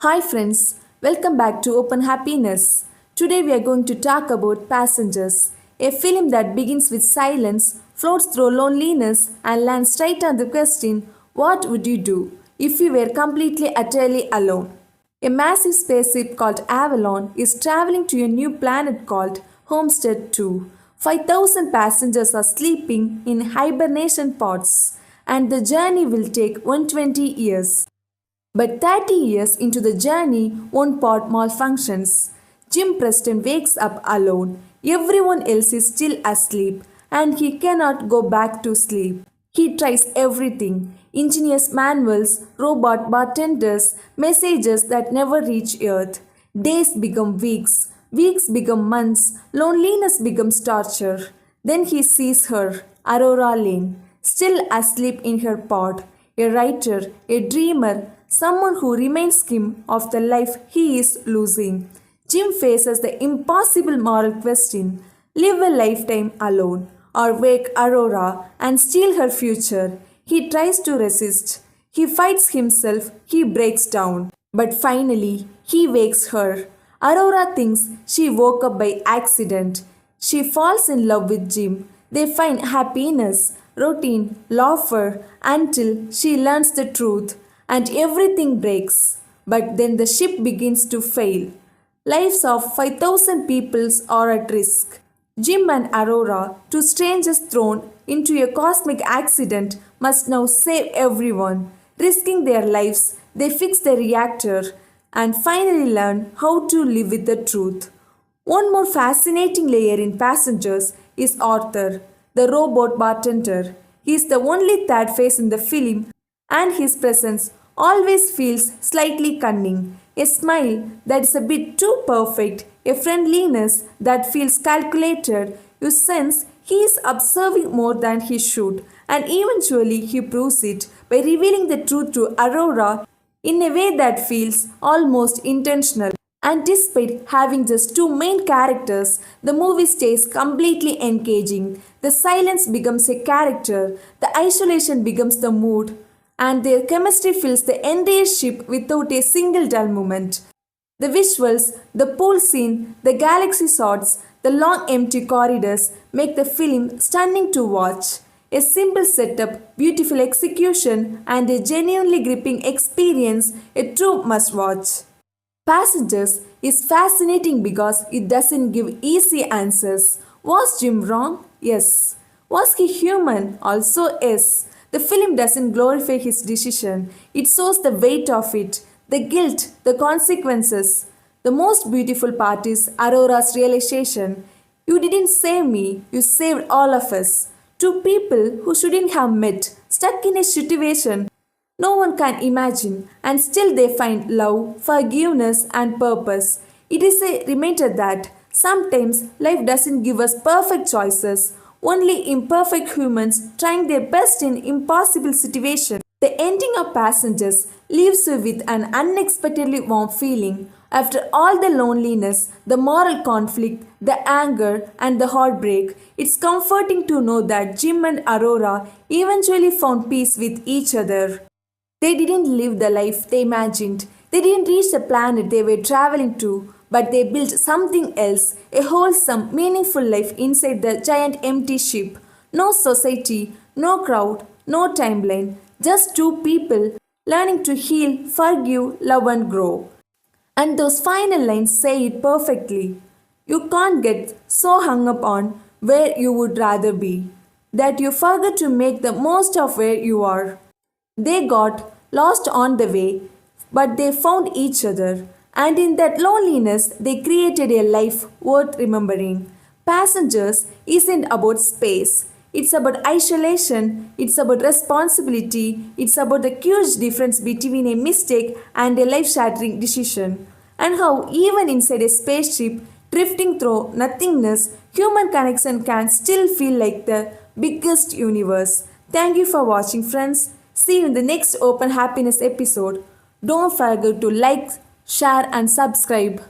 Hi friends, welcome back to Open Happiness. Today we are going to talk about Passengers, a film that begins with silence, floats through loneliness, and lands straight on the question, what would you do if you were completely utterly alone? A massive spaceship called Avalon is traveling to a new planet called Homestead 2. 5,000 passengers are sleeping in hibernation pods, and the journey will take 120 years. But 30 years into the journey, one pod malfunctions. Jim Preston wakes up alone. Everyone else is still asleep, and he cannot go back to sleep. He tries everything: engineers' manuals, robot bartenders, messages that never reach Earth. Days become weeks, weeks become months, loneliness becomes torture. Then he sees her, Aurora Lane, still asleep in her pod, a writer, a dreamer, someone who reminds him of the life he is losing. Jim faces the impossible moral question: live a lifetime alone, or wake Aurora and steal her future. He tries to resist. He fights himself. He breaks down. But finally, he wakes her. Aurora thinks she woke up by accident. She falls in love with Jim. They find happiness, routine, laughter until she learns the truth and everything breaks. But then the ship begins to fail. Lives of 5,000 people are at risk. Jim and Aurora, two strangers thrown into a cosmic accident, must now save everyone. Risking their lives, they fix the reactor and finally learn how to live with the truth. One more fascinating layer in Passengers is Arthur, the robot bartender. He is the only third face in the film, and his presence always feels slightly cunning. A smile that is a bit too perfect, a friendliness that feels calculated. You sense he is observing more than he should, and eventually he proves it by revealing the truth to Aurora in a way that feels almost intentional. And despite having just two main characters, the movie stays completely engaging. The silence becomes a character, the isolation becomes the mood, and their chemistry fills the entire ship without a single dull moment. The visuals, the pool scene, the galaxy shots, the long empty corridors make the film stunning to watch. A simple setup, beautiful execution, and a genuinely gripping experience, a true must watch. Passengers is fascinating because it doesn't give easy answers. Was Jim wrong? Yes. Was he human? Also, yes. The film doesn't glorify his decision, it shows the weight of it, the guilt, the consequences. The most beautiful part is Aurora's realization: you didn't save me, you saved all of us. Two people who shouldn't have met, stuck in a situation no one can imagine, and still they find love, forgiveness, and purpose. It is a reminder that sometimes life doesn't give us perfect choices, only imperfect humans trying their best in impossible situations. The ending of Passengers leaves you with an unexpectedly warm feeling. After all the loneliness, the moral conflict, the anger, and the heartbreak, it's comforting to know that Jim and Aurora eventually found peace with each other. They didn't live the life they imagined. They didn't reach the planet they were traveling to, but they built something else, a wholesome, meaningful life inside the giant empty ship. No society, no crowd, no timeline, just two people learning to heal, forgive, love, and grow. And those final lines say it perfectly. You can't get so hung up on where you would rather be that you forget to make the most of where you are. They got lost on the way, but they found each other, and in that loneliness, they created a life worth remembering. Passengers isn't about space, it's about isolation, it's about responsibility, it's about the huge difference between a mistake and a life shattering decision, and how, even inside a spaceship drifting through nothingness, human connection can still feel like the biggest universe. Thank you for watching, friends. See you in the next Open Happiness episode. Don't forget to like, share, and subscribe.